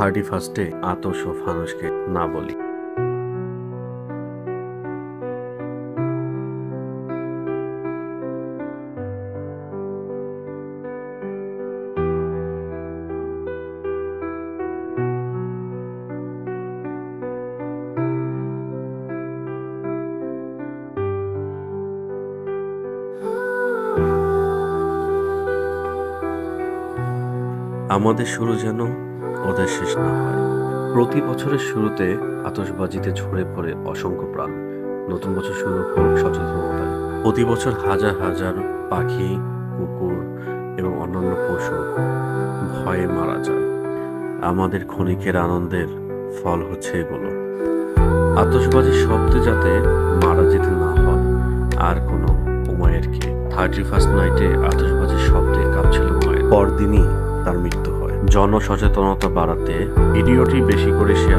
31-এ আতশ ও ফানুসকে না বলি। আমাদের শুরু যেন ওদের শেষ না হয়। প্রতি বছরের শুরুতে আতশবাজিতে ঝরে পড়ে অসংখ্য প্রাণ। নতুন বছর শুরু হোক সচেতনতায়। প্রতি বছর হাজার হাজার পাখি, কুকুর এবং অন্যান্য পশু ভয়ে মারা যায়। আমাদের ক্ষণিকের আনন্দের ফল হচ্ছে এগুলো। আতশবাজির শব্দে যাতে মারা যেতে না হয় আর কোনো উমায়ের কে। 31st নাইটে আতশবাজির শব্দে কাঁপছিল উমায়ের। পরদিনই তার মৃত্যু হয়। জনসচেতনতা বাড়াতে ভিডিওটি বেশি করে শেয়ার